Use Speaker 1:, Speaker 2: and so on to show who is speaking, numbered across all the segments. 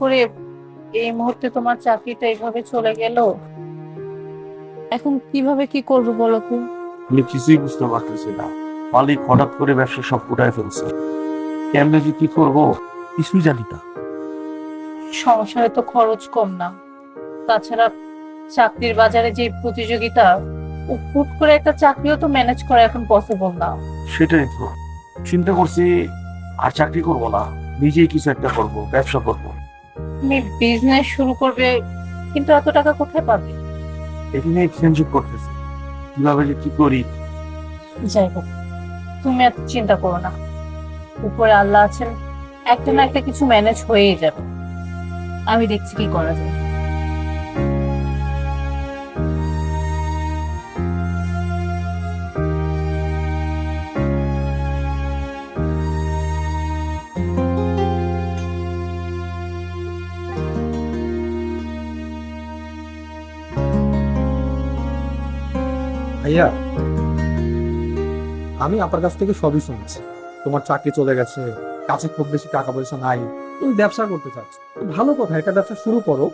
Speaker 1: করে এই মুহূর্তে তোমার চাকরিটা এইভাবে চলে গেল, এখন কিভাবে কি করবো বলো তো?
Speaker 2: আমি কিছুই বুঝতে পারতেছি না। মালিক হঠাৎ করে ব্যবসা সব উঠায় ফেলছে, কেমনে যে কি করবো কিছুই জানি না।
Speaker 1: সংসারে তো খরচ কম না, তাছাড়া চাকরির বাজারে যে প্রতিযোগিতা, হুট করে একটা চাকরিও তো ম্যানেজ করা এখন পসিবল না।
Speaker 2: সেটাই তো চিন্তা করছি, আর চাকরি করব না, নিজেই কিছু একটা করব, ব্যবসা করব।
Speaker 1: তুমি বিজনেস শুরু করবে, কিন্তু এত টাকা কোথায় পাবে?
Speaker 2: এটা নিয়ে টেনশন করতেছি, কিভাবে যে কি করি।
Speaker 1: যাই হোক, তুমি এত চিন্তা করো না, উপরে আল্লাহ আছেন, একটা না একটা কিছু ম্যানেজ হয়েই যাবে। আমি দেখছি কি করা যায়।
Speaker 3: ভাইয়া, আমি আপনার কাছ থেকে সবই শুনেছি। তোমার চাকরি চলে গেছে, কাছে খুব বেশি টাকা পয়সা নাই, তুমি ব্যবসা করতে চাচ্ছ। ভালো কথা, একটা ব্যবসা শুরু করো।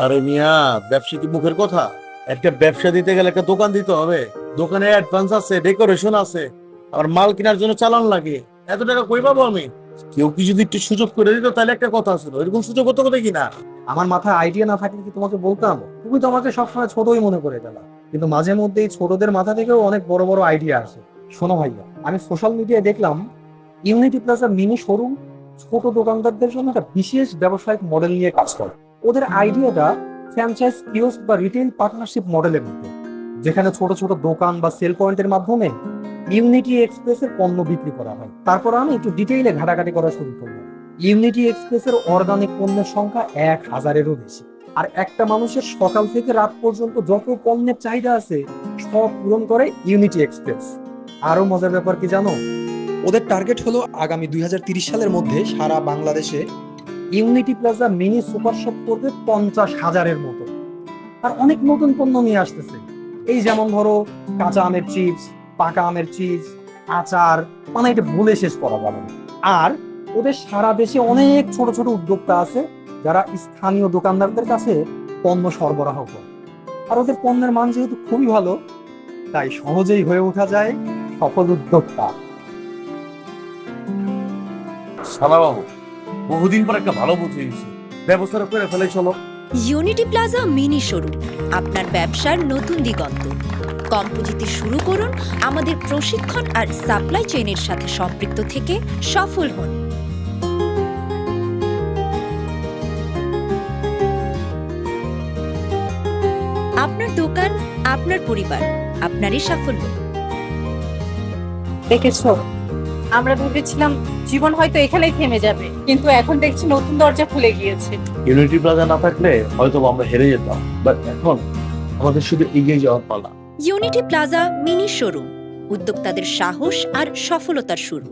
Speaker 2: আরে মিয়া, ব্যবসা কি মুখের কথা? একটা ব্যবসা দিতে গেলে একটা দোকান দিতে হবে, দোকানে অ্যাডভান্স আছে, ডেকোরেশন আছে, আর মাল কেনার জন্য চালান লাগে। এত টাকা কই পাবো আমি? কেউ কি যদি একটু সুযোগ করে দিত তাহলে একটা কথা ছিল, এরকম সুযোগ হতো কোথায় কিনা।
Speaker 3: আমার মাথায় আইডিয়া না থাকলে কি তোমাকে বলতাম? তুমি তো আমাকে সবসময় ছোটই মনে করে গেলা, কিন্তু মাঝে মধ্যে এই ছোটদের মাথা থেকেও অনেক বড় বড় আইডিয়া আসে। শোনো ভাইয়া, আমি সোশ্যাল মিডিয়ায় দেখলাম ইউনিটি প্লাজা মিনি শোরুম ছোট দোকানদারদের জন্য একটা বিশেষ ব্যবসায়িক মডেল নিয়ে কাজ করে। ওদের আইডিয়াটা ফ্র্যাঞ্চাইজ কিওস্ক বা রিটেল পার্টনারশিপ মডেলের মধ্যে, যেখানে ছোট ছোট দোকান বা সেল পয়েন্টের মাধ্যমে ইউনিটি এক্সপ্রেসের পণ্য বিক্রি করা হয়। তারপর আমি একটু ডিটেইলে ঘাটাঘাটি করা শুরু করলাম। ইউনিটি এক্সপ্রেসের অর্গানিক পণ্যের সংখ্যা 1000-এরও বেশি, আর একটা মানুষের সকাল থেকে রাত পর্যন্ত যত পণ্যের চাহিদা আছে সব পূরণ করে ইউনিটি এক্সপ্রেস। আরো মজার ব্যাপার কি জানো? ওদের টার্গেট হলো আগামী 2030 সালের মধ্যে সারা বাংলাদেশে unity plaza mini super shop করবে 50,000-এর মতো। আর অনেক নতুন পণ্য নিয়ে আসতেছে, এই যেমন ধরো কাঁচা আমের চিপস, পাকা আমের চিপস, আচার, মানে এটা বলে শেষ করা যাবে না। আর ওদের সারা দেশে অনেক ছোট ছোট উদ্যোক্তা আছে যারা স্থানীয় দোকানদারদের কাছে পণ্য সরবরাহ করে। আর ওদের পণ্যের মান যেহেতু খুবই ভালো, তাই সহজেই হয়ে ওঠা যায় সফল উদ্যোক্তা।
Speaker 2: সালা বাবু, বহুদিন পর একটা ভালো বুদ্ধি দিয়েছি, ব্যবস্থাটা করে ফেলে চলো।
Speaker 4: ইউনিটি প্লাজা মিনি শোরুম আপনার ব্যবসার নতুন দিগন্ত। কম পুঁজিতে শুরু করুন, আমাদের প্রশিক্ষণ আর সাপ্লাই চেইনের সাথে সম্পৃক্ত থেকে সফল হন। আপনার দোকান, আপনার পরিবার, আপনারই সাফল্য।
Speaker 1: দেখেছো, আমরা ভেবেছিলাম জীবন হয়তো এখানেই থেমে যাবে, কিন্তু এখন দেখছি নতুন দরজা খুলে গিয়েছে।
Speaker 2: ইউনিটি প্লাজা না থাকলে হয়তো আমরা হেরে যেতাম, বাট এখন আমাদের শুধু এগিয়ে যাওয়ার পালা।
Speaker 4: ইউনিটি প্লাজা মিনি শোরুম উদ্যোক্তাদের সাহস আর সফলতার শুরু।